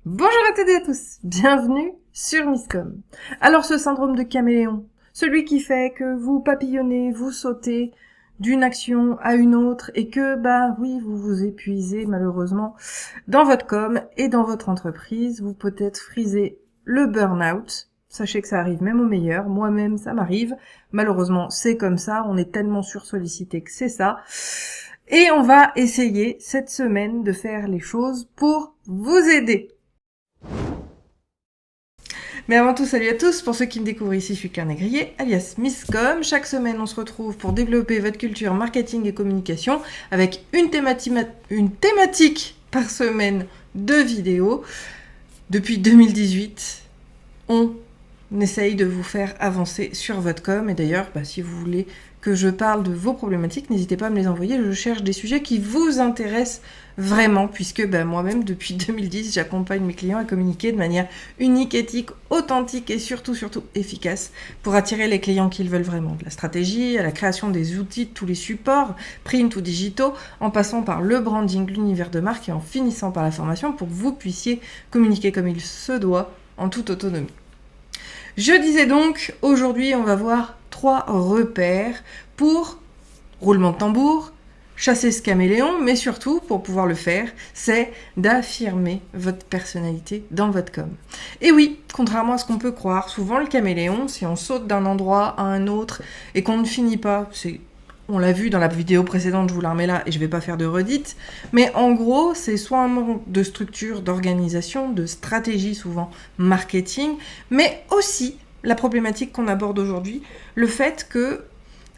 Bonjour à toutes et à tous, bienvenue sur Miscom. Alors ce syndrome de caméléon, celui qui fait que vous papillonnez, vous sautez d'une action à une autre et que, oui, vous vous épuisez malheureusement dans votre com et dans votre entreprise, vous peut-être frisez le burn-out. Sachez que ça arrive même aux meilleurs, moi-même ça m'arrive. Malheureusement c'est comme ça, on est tellement sursollicité que c'est ça. Et on va essayer cette semaine de faire les choses pour vous aider. Mais avant tout, salut à tous. Pour ceux qui me découvrent ici, je suis Carnet Grillé, alias Miscom. Chaque semaine, on se retrouve pour développer votre culture marketing et communication avec une thématique par semaine de vidéos. Depuis 2018, on essaye de vous faire avancer sur votre com. Et d'ailleurs, si vous voulez que je parle de vos problématiques, n'hésitez pas à me les envoyer. Je cherche des sujets qui vous intéressent vraiment, puisque moi-même, depuis 2010, j'accompagne mes clients à communiquer de manière unique, éthique, authentique et surtout efficace pour attirer les clients qu'ils veulent vraiment. De la stratégie à la création des outils de tous les supports, print ou digitaux, en passant par le branding, l'univers de marque et en finissant par la formation pour que vous puissiez communiquer comme il se doit en toute autonomie. Je disais donc, aujourd'hui, on va voir 3 repères pour, roulement de tambour, chasser ce caméléon, mais surtout, pour pouvoir le faire, c'est d'affirmer votre personnalité dans votre com. Et oui, contrairement à ce qu'on peut croire, souvent le caméléon, si on saute d'un endroit à un autre et qu'on ne finit pas, on l'a vu dans la vidéo précédente, je vous la remets là et je vais pas faire de redite, mais en gros, c'est soit un manque de structure, d'organisation, de stratégie souvent marketing, mais aussi la problématique qu'on aborde aujourd'hui, le fait que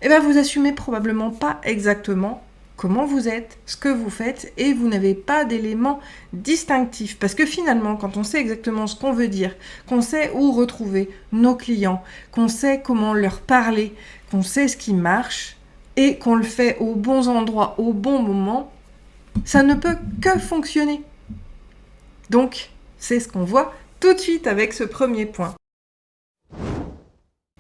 vous assumez probablement pas exactement comment vous êtes, ce que vous faites, et vous n'avez pas d'éléments distinctifs. Parce que finalement, quand on sait exactement ce qu'on veut dire, qu'on sait où retrouver nos clients, qu'on sait comment leur parler, qu'on sait ce qui marche, et qu'on le fait aux bons endroits, au bon moment, ça ne peut que fonctionner. Donc, c'est ce qu'on voit tout de suite avec ce premier point.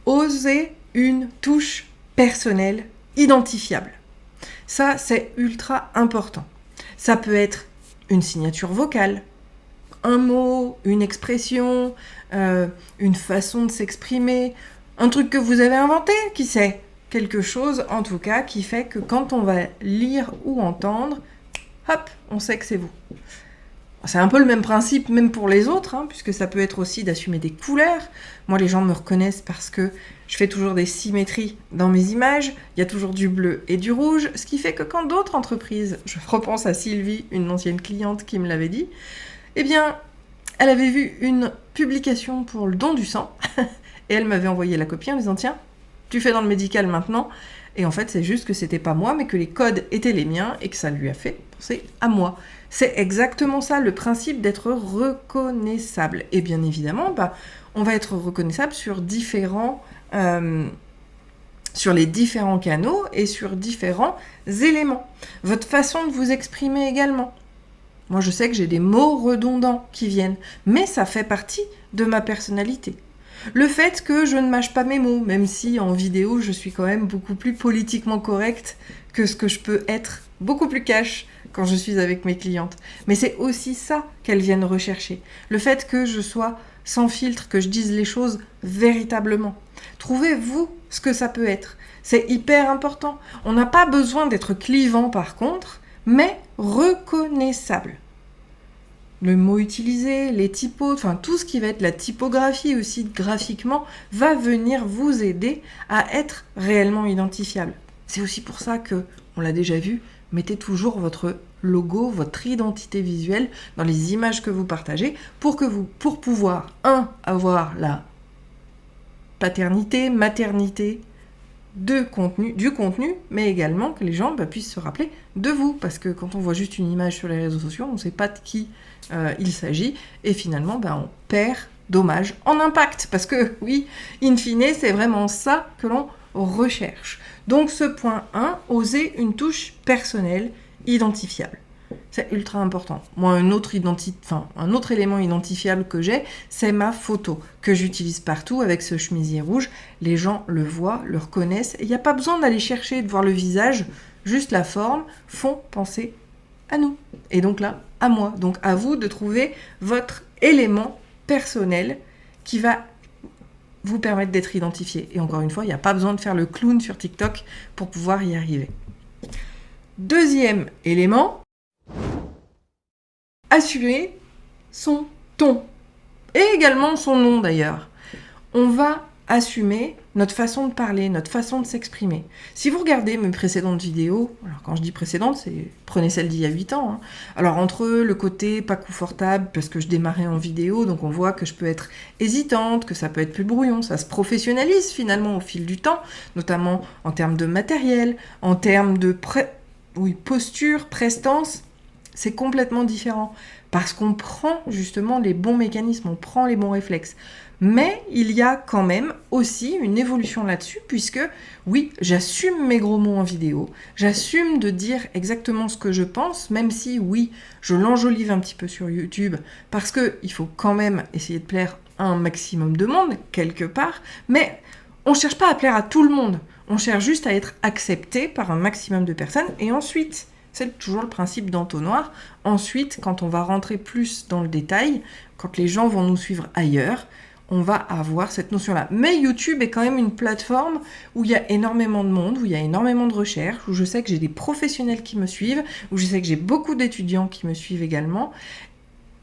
Oser une touche personnelle identifiable. Ça, c'est ultra important. Ça peut être une signature vocale, un mot, une expression, une façon de s'exprimer, un truc que vous avez inventé, qui sait ? Quelque chose, en tout cas, qui fait que quand on va lire ou entendre, hop, on sait que c'est vous. C'est un peu le même principe, même pour les autres, puisque ça peut être aussi d'assumer des couleurs. Moi, les gens me reconnaissent parce que je fais toujours des symétries dans mes images. Il y a toujours du bleu et du rouge, ce qui fait que quand d'autres entreprises, je repense à Sylvie, une ancienne cliente qui me l'avait dit, elle avait vu une publication pour le don du sang, et elle m'avait envoyé la copie en disant « Tiens, tu fais dans le médical maintenant ». Et en fait, c'est juste que c'était pas moi, mais que les codes étaient les miens et que ça lui a fait penser à moi. C'est exactement ça, le principe d'être reconnaissable. Et bien évidemment, on va être reconnaissable sur les différents canaux et sur différents éléments. Votre façon de vous exprimer également. Moi, je sais que j'ai des mots redondants qui viennent, mais ça fait partie de ma personnalité. Le fait que je ne mâche pas mes mots, même si en vidéo, je suis quand même beaucoup plus politiquement correcte que ce que je peux être, beaucoup plus cash quand je suis avec mes clientes. Mais c'est aussi ça qu'elles viennent rechercher. Le fait que je sois sans filtre, que je dise les choses véritablement. Trouvez-vous ce que ça peut être. C'est hyper important. On n'a pas besoin d'être clivant par contre, mais reconnaissable. Le mot utilisé, les typos, tout ce qui va être la typographie aussi graphiquement va venir vous aider à être réellement identifiable. C'est aussi pour ça que, on l'a déjà vu, mettez toujours votre logo, votre identité visuelle dans les images que vous partagez pour pouvoir, avoir la paternité, maternité du contenu, mais également que les gens puissent se rappeler de vous. Parce que quand on voit juste une image sur les réseaux sociaux, on ne sait pas de qui il s'agit, et finalement, on perd dommage en impact. Parce que oui, in fine, c'est vraiment ça que l'on recherche. Donc ce point 1, oser une touche personnelle identifiable. C'est ultra important. Moi, un autre élément identifiable que j'ai, c'est ma photo, que j'utilise partout avec ce chemisier rouge. Les gens le voient, le reconnaissent. Il n'y a pas besoin d'aller chercher, de voir le visage, juste la forme, font penser à nous. Et donc là, à moi. Donc à vous de trouver votre élément personnel qui va vous permettre d'être identifié. Et encore une fois, il n'y a pas besoin de faire le clown sur TikTok pour pouvoir y arriver. Deuxième élément, assurer son ton. Et également son nom d'ailleurs. On va assumer notre façon de parler, notre façon de s'exprimer. Si vous regardez mes précédentes vidéos, alors quand je dis précédentes, prenez celle d'il y a 8 ans, hein. Alors entre le côté pas confortable, parce que je démarrais en vidéo, donc on voit que je peux être hésitante, que ça peut être plus brouillon, ça se professionnalise finalement au fil du temps, notamment en termes de matériel, en termes de posture, prestance, c'est complètement différent, parce qu'on prend justement les bons mécanismes, on prend les bons réflexes. Mais il y a quand même aussi une évolution là-dessus, puisque oui, j'assume mes gros mots en vidéo, j'assume de dire exactement ce que je pense, même si oui, je l'enjolive un petit peu sur YouTube, parce qu'il faut quand même essayer de plaire à un maximum de monde, quelque part, mais on ne cherche pas à plaire à tout le monde, on cherche juste à être accepté par un maximum de personnes, et ensuite, c'est toujours le principe d'entonnoir, ensuite, quand on va rentrer plus dans le détail, quand les gens vont nous suivre ailleurs, on va avoir cette notion-là. Mais YouTube est quand même une plateforme où il y a énormément de monde, où il y a énormément de recherches, où je sais que j'ai des professionnels qui me suivent, où je sais que j'ai beaucoup d'étudiants qui me suivent également,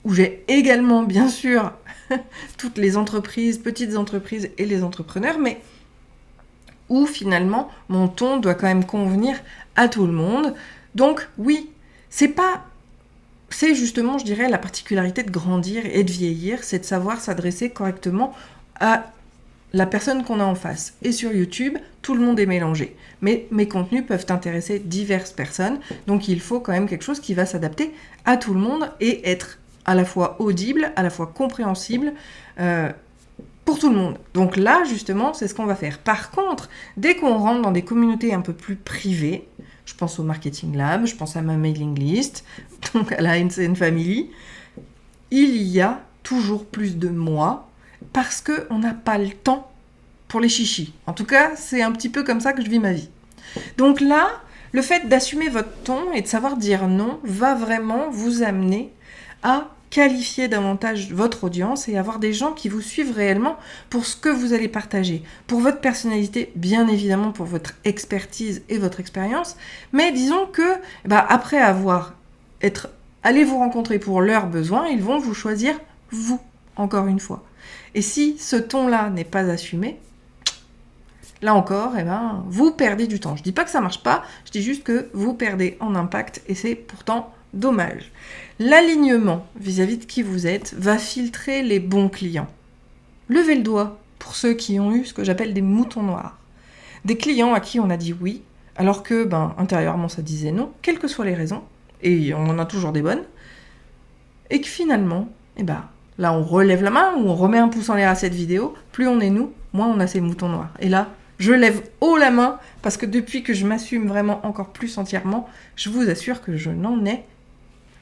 où j'ai également, bien sûr, toutes les entreprises, petites entreprises et les entrepreneurs, mais où finalement, mon ton doit quand même convenir à tout le monde. Donc oui, c'est justement, je dirais, la particularité de grandir et de vieillir, c'est de savoir s'adresser correctement à la personne qu'on a en face. Et sur YouTube, tout le monde est mélangé. Mais mes contenus peuvent intéresser diverses personnes, donc il faut quand même quelque chose qui va s'adapter à tout le monde et être à la fois audible, à la fois compréhensible pour tout le monde. Donc là, justement, c'est ce qu'on va faire. Par contre, dès qu'on rentre dans des communautés un peu plus privées, je pense au Marketing Lab, je pense à ma mailing list, donc à la NCN Family, il y a toujours plus de moi parce qu'on n'a pas le temps pour les chichis. En tout cas, c'est un petit peu comme ça que je vis ma vie. Donc là, le fait d'assumer votre ton et de savoir dire non va vraiment vous amener à qualifier davantage votre audience et avoir des gens qui vous suivent réellement pour ce que vous allez partager, pour votre personnalité, bien évidemment pour votre expertise et votre expérience, mais disons que après allé vous rencontrer pour leurs besoins, ils vont vous choisir vous, encore une fois. Et si ce ton-là n'est pas assumé, là encore, vous perdez du temps. Je dis pas que ça marche pas, je dis juste que vous perdez en impact et c'est pourtant dommage. L'alignement vis-à-vis de qui vous êtes va filtrer les bons clients. Levez le doigt pour ceux qui ont eu ce que j'appelle des moutons noirs. Des clients à qui on a dit oui, alors que intérieurement ça disait non, quelles que soient les raisons, et on en a toujours des bonnes, et que finalement, là on relève la main ou on remet un pouce en l'air à cette vidéo, plus on est nous, moins on a ces moutons noirs. Et là, je lève haut la main, parce que depuis que je m'assume vraiment encore plus entièrement, je vous assure que je n'en ai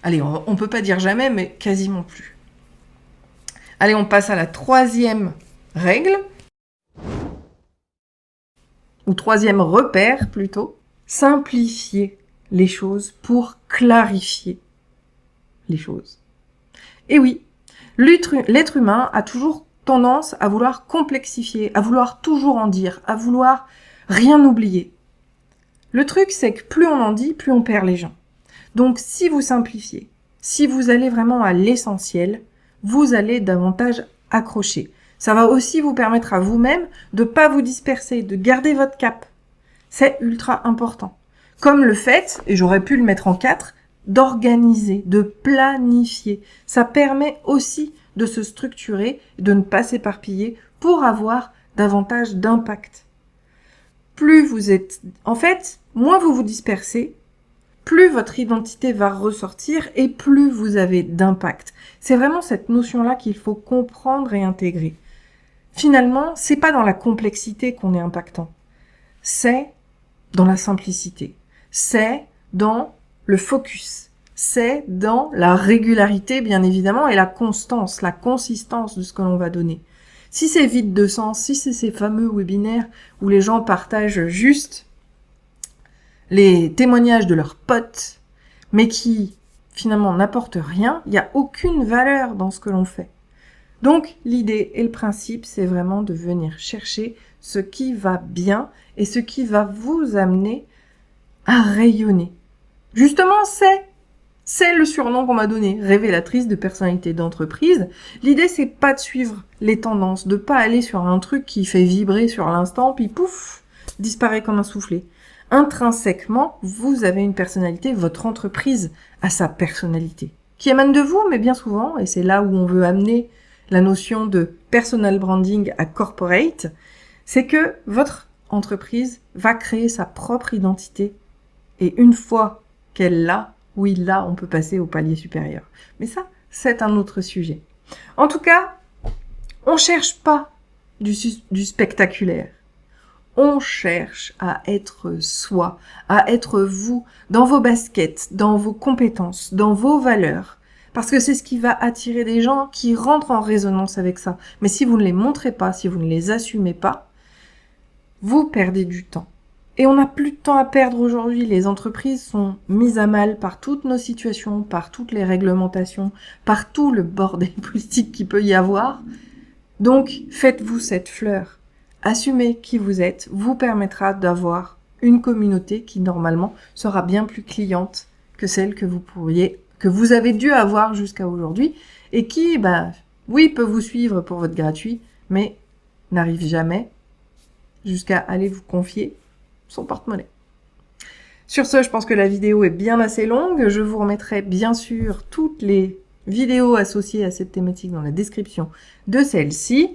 allez, on peut pas dire jamais, mais quasiment plus. Allez, on passe à la troisième règle, ou troisième repère plutôt. Simplifier les choses pour clarifier les choses. Et oui, l'être humain a toujours tendance à vouloir complexifier, à vouloir toujours en dire, à vouloir rien oublier. Le truc, c'est que plus on en dit, plus on perd les gens. Donc, si vous simplifiez, si vous allez vraiment à l'essentiel, vous allez davantage accrocher. Ça va aussi vous permettre à vous-même de ne pas vous disperser, de garder votre cap. C'est ultra important. Comme le fait, et j'aurais pu le mettre en 4, d'organiser, de planifier. Ça permet aussi de se structurer, de ne pas s'éparpiller pour avoir davantage d'impact. Plus vous êtes... En fait, moins vous vous dispersez, plus votre identité va ressortir et plus vous avez d'impact. C'est vraiment cette notion-là qu'il faut comprendre et intégrer. Finalement, c'est pas dans la complexité qu'on est impactant. C'est dans la simplicité. C'est dans le focus. C'est dans la régularité, bien évidemment, et la constance, la consistance de ce que l'on va donner. Si c'est vide de sens, si c'est ces fameux webinaires où les gens partagent juste les témoignages de leurs potes, mais qui finalement n'apporte rien, il n'y a aucune valeur dans ce que l'on fait. Donc l'idée et le principe, c'est vraiment de venir chercher ce qui va bien et ce qui va vous amener à rayonner. Justement, c'est le surnom qu'on m'a donné, révélatrice de personnalité d'entreprise. L'idée, c'est pas de suivre les tendances, de pas aller sur un truc qui fait vibrer sur l'instant, puis pouf, disparaît comme un soufflet. Intrinsèquement, vous avez une personnalité, votre entreprise a sa personnalité, qui émane de vous, mais bien souvent, et c'est là où on veut amener la notion de personal branding à corporate, c'est que votre entreprise va créer sa propre identité. Et une fois qu'elle l'a, oui, là, on peut passer au palier supérieur. Mais ça, c'est un autre sujet. En tout cas, on cherche pas du spectaculaire. On cherche à être soi, à être vous, dans vos baskets, dans vos compétences, dans vos valeurs. Parce que c'est ce qui va attirer des gens qui rentrent en résonance avec ça. Mais si vous ne les montrez pas, si vous ne les assumez pas, vous perdez du temps. Et on n'a plus de temps à perdre aujourd'hui. Les entreprises sont mises à mal par toutes nos situations, par toutes les réglementations, par tout le bordel politique qu'il peut y avoir. Donc, faites-vous cette fleur. Assumez qui vous êtes vous permettra d'avoir une communauté qui, normalement, sera bien plus cliente que celle que vous avez dû avoir jusqu'à aujourd'hui et qui, oui, peut vous suivre pour votre gratuit, mais n'arrive jamais jusqu'à aller vous confier son porte-monnaie. Sur ce, je pense que la vidéo est bien assez longue. Je vous remettrai bien sûr toutes les vidéos associées à cette thématique dans la description de celle-ci.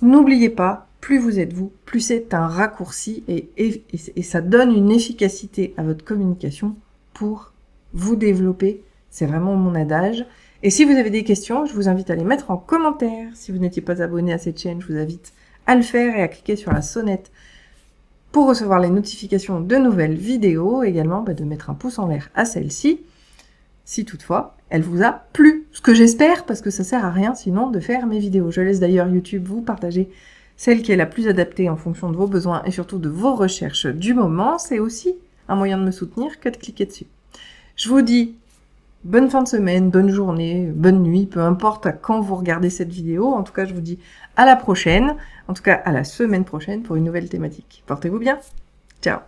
N'oubliez pas, plus vous êtes vous, plus c'est un raccourci et ça donne une efficacité à votre communication pour vous développer. C'est vraiment mon adage. Et si vous avez des questions, je vous invite à les mettre en commentaire. Si vous n'étiez pas abonné à cette chaîne, je vous invite à le faire et à cliquer sur la sonnette pour recevoir les notifications de nouvelles vidéos. Également, de mettre un pouce en l'air à celle-ci, si toutefois elle vous a plu. Ce que j'espère, parce que ça sert à rien sinon de faire mes vidéos. Je laisse d'ailleurs YouTube vous partager celle qui est la plus adaptée en fonction de vos besoins et surtout de vos recherches du moment. C'est aussi un moyen de me soutenir que de cliquer dessus. Je vous dis bonne fin de semaine, bonne journée, bonne nuit, peu importe à quand vous regardez cette vidéo. En tout cas, je vous dis à la prochaine, en tout cas à la semaine prochaine pour une nouvelle thématique. Portez-vous bien. Ciao.